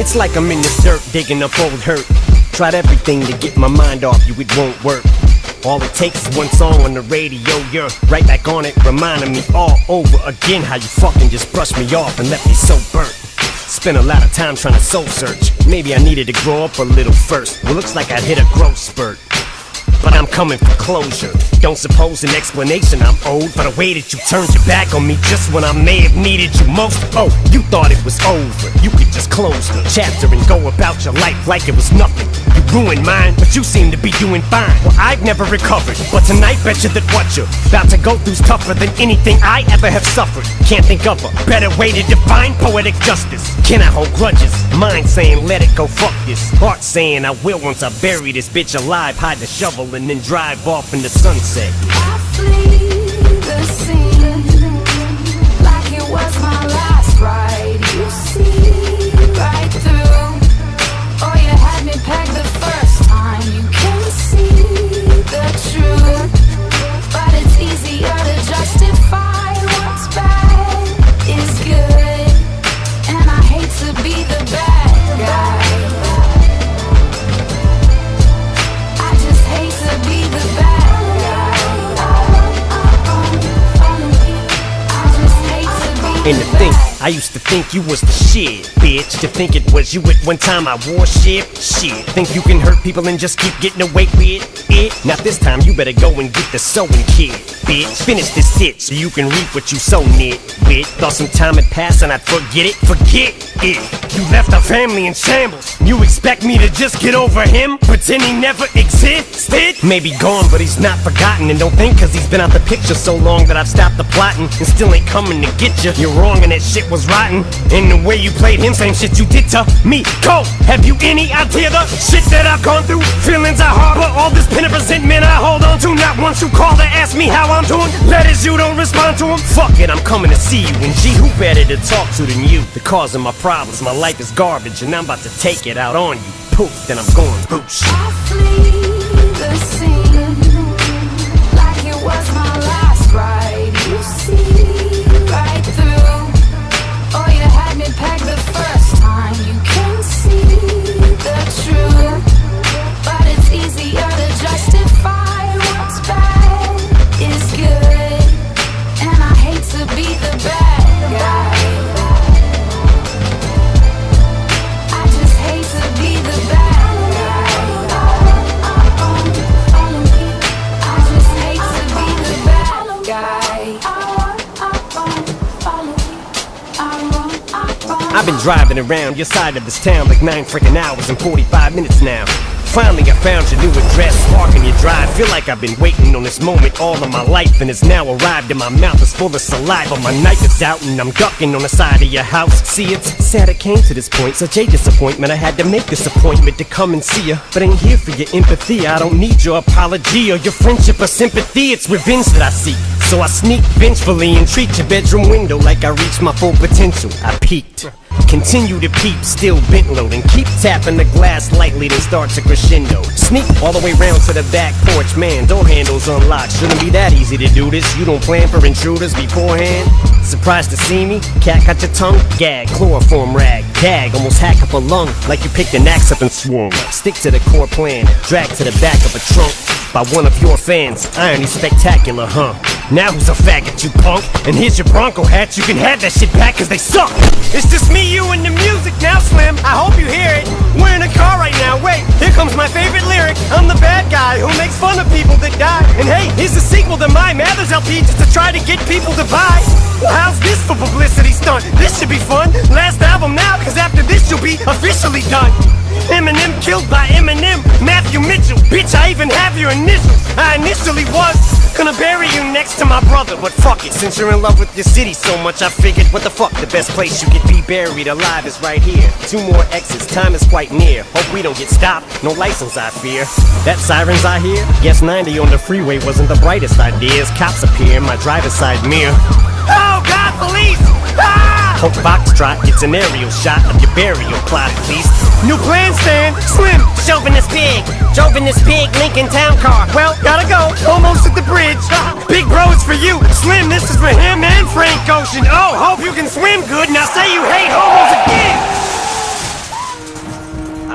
It's like I'm in the dirt digging up old hurt. Tried everything to get my mind off you, it won't work. All it takes is one song on the radio, you're right back on it, reminding me all over again how you fucking just brushed me off and left me so burnt. Spent a lot of time trying to soul search. Maybe I needed to grow up a little first. Well, looks like I hit a growth spurt, but I'm coming for closure. Don't suppose an explanation I'm owed for the way that you turned your back on me just when I may have needed you most. Oh, you thought it was over, you could just close the chapter and go about your life like it was nothing. You ruined mine, but you seem to be doing fine. Well, I've never recovered, but tonight bet you that what you're about to go through's tougher than anything I ever have suffered. Can't think of a better way to define poetic justice. Can I hold grudges? Mind saying let it go, fuck this. Heart saying I will once I bury this bitch alive, hide the shovel and then drive off in the sunset. I flee the scene like it was my last ride. You see right through. Oh, you had me pegged the first time. You can see the truth, but it's easier to justify what's bad is good. And I hate to be the bad guy. I just hate to be the bad guy. And to think, I used to think you was the shit, bitch. To think it was you at one time I wore shit. Think you can hurt people and just keep getting away with it? Now this time you better go and get the sewing kit, bitch. Finish this hit so you can reap what you sow, nitwit. Thought some time had passed and I'd forget it. Forget it. You left our family in shambles. You expect me to just get over him? Pretend he never existed? Maybe gone, but he's not forgotten. And don't think cause he's been out the picture so long that I've stopped the plotting and still ain't coming to get you. You're wrong and that shit was rotten. And the way you played him, same shit you did to me. Cole, have you any idea the shit that I've gone through? Feelings I harbor, all this pent up resentment I hold on to. Not once you call to ask me how I'm doing. Letters you don't respond to them. Fuck it, I'm coming to see you. And gee, who better to talk to than you? The cause of my problems, my life is garbage, and I'm about to take it out on you. Poof, then I'm going boosh. I flee the scene like it was my last ride. You see right through. Oh, you had me pegged the first time. You can see the truth, but it's easier to justify what's bad is good. And I hate to be the bad guy. I just hate to be the bad guy. I just hate to be the bad guy. I've been driving around your side of this town like 9 freaking hours and 45 minutes now. Finally I found your new address, sparking your drive. Feel like I've been waiting on this moment all of my life, and it's now arrived and my mouth is full of saliva. My knife is out and I'm ducking on the side of your house. See, it's sad it came to this point, such a disappointment. I had to make this appointment to come and see you, but ain't here for your empathy. I don't need your apology or your friendship or sympathy. It's revenge that I seek, so I sneak vengefully and treat your bedroom window like I reached my full potential. I peaked. Continue to peep, still bent low, and keep tapping the glass lightly, then start to crescendo. Sneak all the way round to the back porch, man, door handles unlocked. Shouldn't be that easy to do this, you don't plan for intruders beforehand. Surprised to see me? Cat got your tongue? Gag, chloroform rag, gag, almost hack up a lung, like you picked an axe up and swung. Stick to the core plan, drag to the back of a trunk by one of your fans. Irony spectacular, huh? Now who's a faggot, you punk? And here's your Bronco hat, you can have that shit back cause they suck. It's just me, you, and the music now, Slim. I hope you hear it. We're in a car right now, wait, here comes my favorite lyric. I'm the bad guy who makes fun of people that die. And hey, here's the sequel to my Mathers LP just to try to get people to buy. Well, how's this for publicity stunt? This should be fun. Last album now, cause after this you'll be officially done. Eminem killed by Eminem, Matthew Mitchell. Bitch, I even have your initials. I initially was gonna bury you next to my brother, but fuck it, since you're in love with your city so much, I figured, what the fuck, the best place you could be buried alive is right here. 2 more exits, time is quite near. Hope we don't get stopped, no license I fear. That sirens I hear? Guess 90 on the freeway wasn't the brightest ideas. Cops appear in my driver's side mirror. Oh God, police! Ah! Hope Foxtrot gets an aerial shot of your burial plot, please. New plan, Stan, Slim, chauvinist pig. Drove in this big Lincoln Town car. Well, gotta go, almost at the bridge. Big bro, it's for you. Slim, this is for him and Frank Ocean. Oh, hope you can swim good. Now say you hate homos again.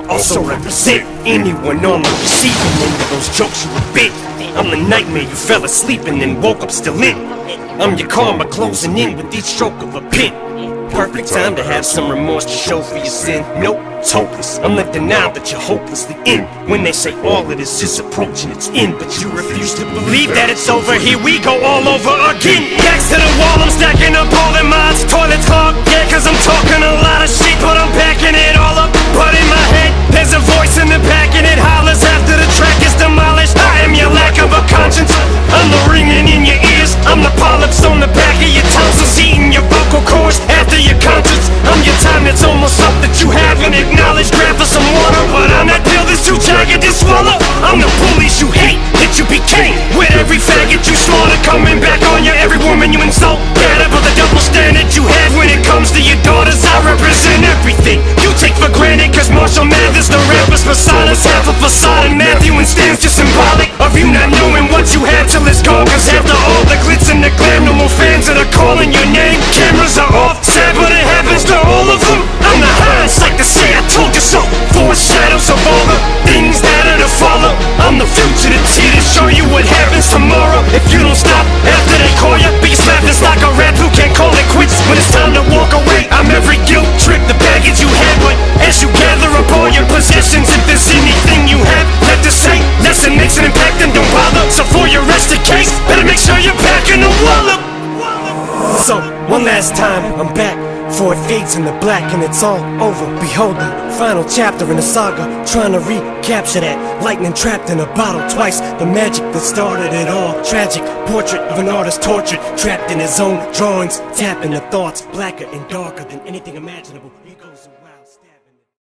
also represent anyone on the receiving end of those jokes you a bit. I'm the nightmare you fell asleep and then woke up still in. I'm your karma closing in with each stroke of a pen. Perfect time to have some remorse to show for your sin. Nope, it's hopeless. I'm the denial that you're hopelessly in. When they say all of this is approaching its end, but you refuse to believe that it's over. Here we go all over again. Backs to the wall, I'm stacking up all the mods. Toilets clogged, yeah, cause I'm talking a lot of shit, but I'm backing it all up. But in my head, there's a voice in the back and it hollers after the track is demolished. I am your lack of a conscience. I'm the ringing in your ears. I'm the polyps on the back of your tonsils, eating your vocal cords after your conscience. I'm your time that's almost up that you haven't acknowledged. Grab for some water, but I'm that pill that's too jagged to swallow. I'm the bullies you hate, that you became. With every faggot you slaughter coming back on you, every woman you insult. Better for the double standard you have when it comes to your daughters. I represent everything you take for granted, cause Marshall Mathers, the rapper's persona's half a facade, and Matthew and Stan's just symbolic of you not knowing what you have till it's gone. Cause after all the glitz and the glam, no more fans that are calling your name. Cameras are off, sad but it happens to all of them. I'm the hindsight to say I told you so. Foreshadows of all the things that are to follow. I'm the future that's here to show you what happens tomorrow. If you don't stop after they call you, be slapped just like a rap who can't call it quits when it's time to walk away. I'm every guilt trip, the baggage you had, but as you gather up all your possessions, if there's anything you have left to say, lesson makes an impact and don't bother. So for your rest of case, better make sure you're packing the wallop. So, one last time, I'm back. For it fades in the black and it's all over. Behold the final chapter in the saga, trying to recapture that lightning trapped in a bottle twice. The magic that started it all. Tragic portrait of an artist tortured, trapped in his own drawings, tapping the thoughts blacker and darker than anything imaginable. He goes away.